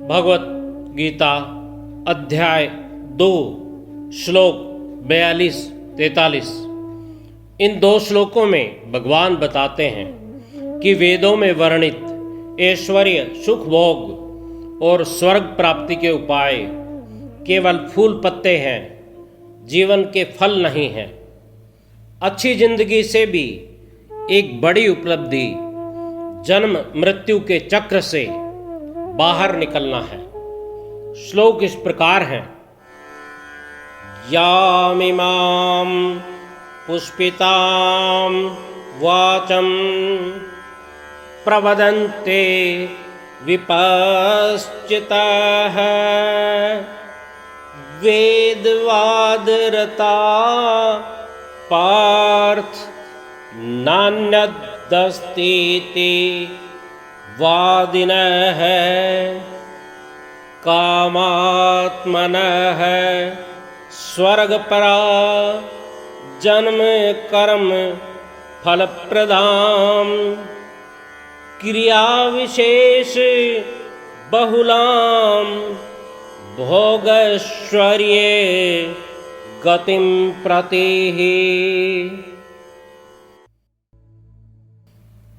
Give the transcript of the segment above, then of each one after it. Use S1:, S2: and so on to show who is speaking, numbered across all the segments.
S1: भगवत गीता अध्याय 2 श्लोक 42-43। इन दो श्लोकों में भगवान बताते हैं कि वेदों में वर्णित ऐश्वर्य, सुख भोग और स्वर्ग प्राप्ति के उपाय केवल फूल पत्ते हैं, जीवन के फल नहीं हैं। अच्छी जिंदगी से भी एक बड़ी उपलब्धि जन्म मृत्यु के चक्र से बाहर निकलना है। श्लोक इस प्रकार हैं। यामिमां पुष्पितां वाचं प्रवदन्ते विपश्चिताः वेदवादरता पार्थ नान्यदस्तीति वादिनः कामात्मनः स्वर्गपरा जन्म कर्म फलप्रदां क्रियाविशेष बहुलां भोगैश्वर्ये गतिं प्रति।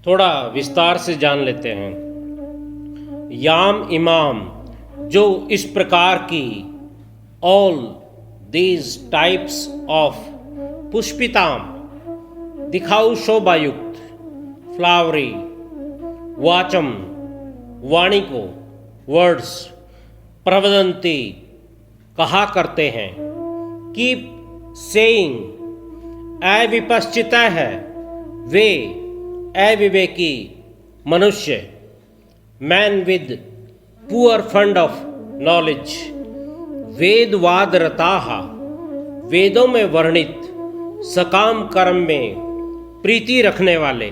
S1: थोड़ा विस्तार से जान लेते हैं। याम इमाम, जो इस प्रकार की, ऑल दीज टाइप्स ऑफ पुष्पिताम, दिखाऊ शोभायुक्त, फ्लावरी, वाचम, वाणी को, वर्ड्स, प्रवदंती, कहा करते हैं, कीप सेइंग, अविपश्चिता है, वे अविवेकी मनुष्य, man with poor fund of knowledge, वेदवादरताः, वेदों में वर्णित सकाम कर्म में प्रीति रखने वाले,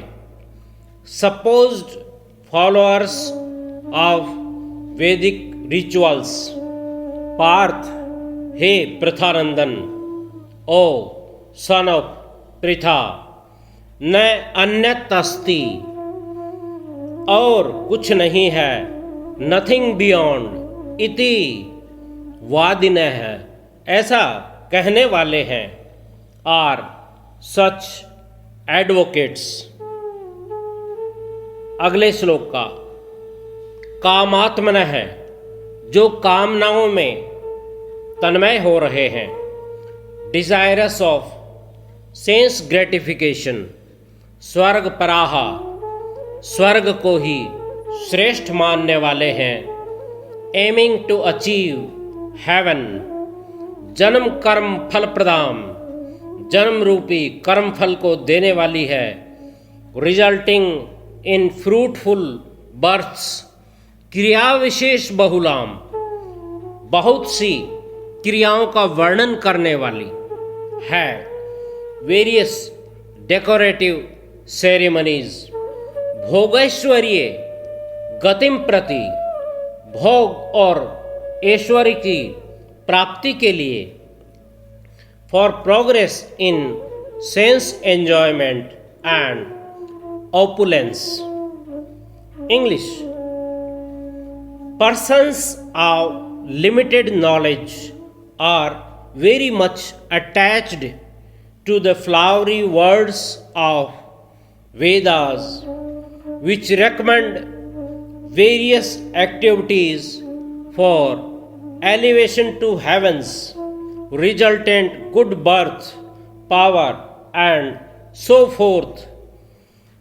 S1: supposed followers of Vedic rituals, Partha, हे प्रथानंदन, ओ सन ऑफ पृथा, न अन्यत अस्ति, और कुछ नहीं है, नथिंग बियॉन्ड, इति वादिनः है, ऐसा कहने वाले हैं, आर सच एडवोकेट्स। अगले श्लोक का, कामात्मनः है, जो कामनाओं में तन्मय हो रहे हैं, डिजायरस ऑफ सेंस ग्रेटिफिकेशन, स्वर्ग पराहा, स्वर्ग को ही श्रेष्ठ मानने वाले हैं, एमिंग टू अचीव हेवन, जन्म कर्म फल प्रदान, जन्म रूपी कर्म फल को देने वाली है, रिजल्टिंग इन फ्रूटफुल बर्थ्स, क्रिया विशेष बहुलाम, बहुत सी क्रियाओं का वर्णन करने वाली है, वेरियस डेकोरेटिव सेरेमनीज, भोगैश्वर्य गतिम प्रति, भोग और ऐश्वर्य की प्राप्ति के लिए, for progress in sense enjoyment and opulence. English, persons of limited knowledge are very much attached to the flowery words of Vedas, which recommend various activities for elevation to heavens, resultant good birth, power, and so forth.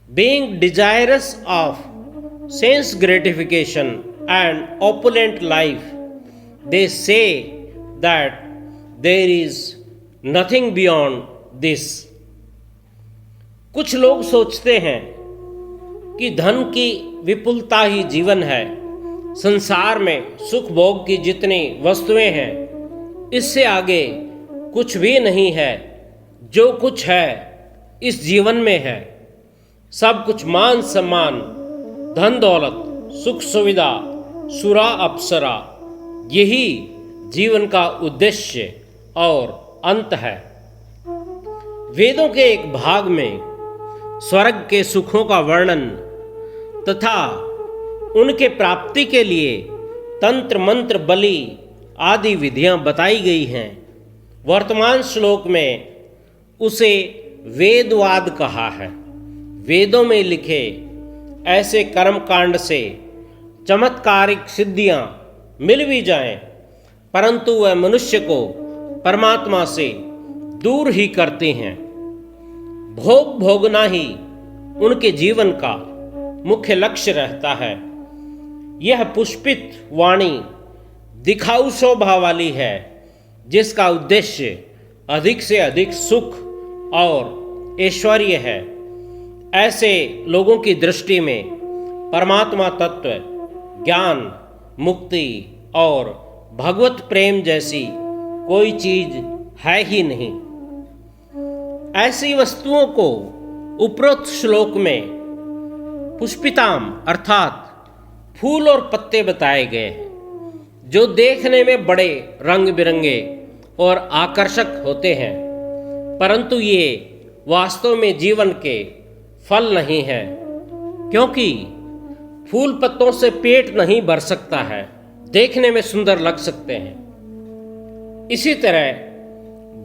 S1: Being desirous of sense gratification and opulent life, they say that there is nothing beyond this. कुछ लोग सोचते हैं कि धन की विपुलता ही जीवन है, संसार में सुख भोग की जितनी वस्तुएं हैं, इससे आगे कुछ भी नहीं है, जो कुछ है इस जीवन में है, सब कुछ मान सम्मान, धन दौलत, सुख सुविधा, सुरा अप्सरा, यही जीवन का उद्देश्य और अंत है। वेदों के एक भाग में स्वर्ग के सुखों का वर्णन तथा उनके प्राप्ति के लिए तंत्र मंत्र बलि आदि विधियां बताई गई हैं। वर्तमान श्लोक में उसे वेदवाद कहा है। वेदों में लिखे ऐसे कर्मकांड से चमत्कारिक सिद्धियां मिल भी जाएं, परंतु वह मनुष्य को परमात्मा से दूर ही करते हैं। भोग भोगना ही उनके जीवन का मुख्य लक्ष्य रहता है। यह पुष्पित वाणी दिखाऊ शोभा वाली है, जिसका उद्देश्य अधिक से अधिक सुख और ऐश्वर्य है। ऐसे लोगों की दृष्टि में परमात्मा तत्व, ज्ञान, मुक्ति और भगवत प्रेम जैसी कोई चीज है ही नहीं। ऐसी वस्तुओं को उपरोक्त श्लोक में पुष्पिताम अर्थात फूल और पत्ते बताए गए हैं, जो देखने में बड़े रंग बिरंगे और आकर्षक होते हैं, परंतु ये वास्तव में जीवन के फल नहीं है, क्योंकि फूल पत्तों से पेट नहीं भर सकता है, देखने में सुंदर लग सकते हैं। इसी तरह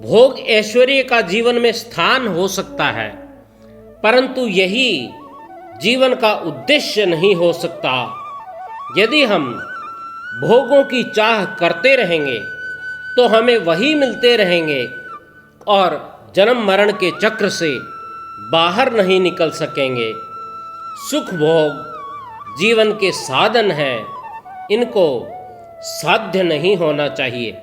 S1: भोग ऐश्वर्य का जीवन में स्थान हो सकता है, परंतु यही जीवन का उद्देश्य नहीं हो सकता। यदि हम भोगों की चाह करते रहेंगे तो हमें वही मिलते रहेंगे और जन्म मरण के चक्र से बाहर नहीं निकल सकेंगे। सुख भोग जीवन के साधन हैं, इनको साध्य नहीं होना चाहिए।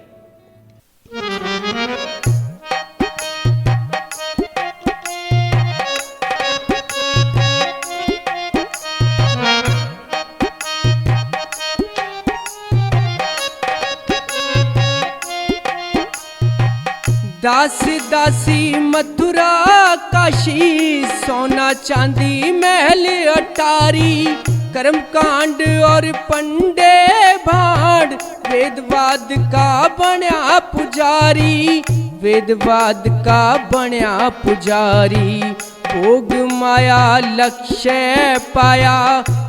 S2: दासी दासी मथुरा काशी, सोना चांदी महल अटारी, कर्म कांड और पंडे भांड, वेदवाद का बन्या पुजारी, वेदवाद का बन्या पुजारी। भोग माया लक्ष्य पाया,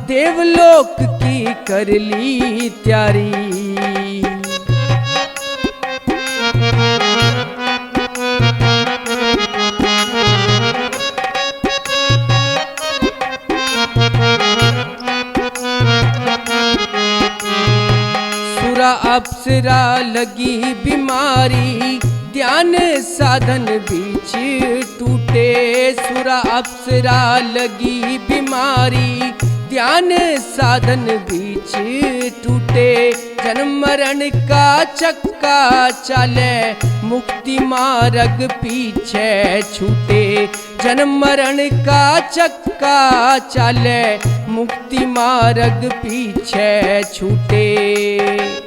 S2: देवलोक की कर ली त्यारी। अप्सरा लगी बीमारी, ध्यान साधन बीच टूटे। सुरा अप्सरा लगी बीमारी, ध्यान साधन बीच टूटे। जन्म मरण का चक्का चले, मुक्ति मार्ग पीछे छूटे। जन्म मरण का चक्का चले, मुक्ति मार्ग पीछे छूटे।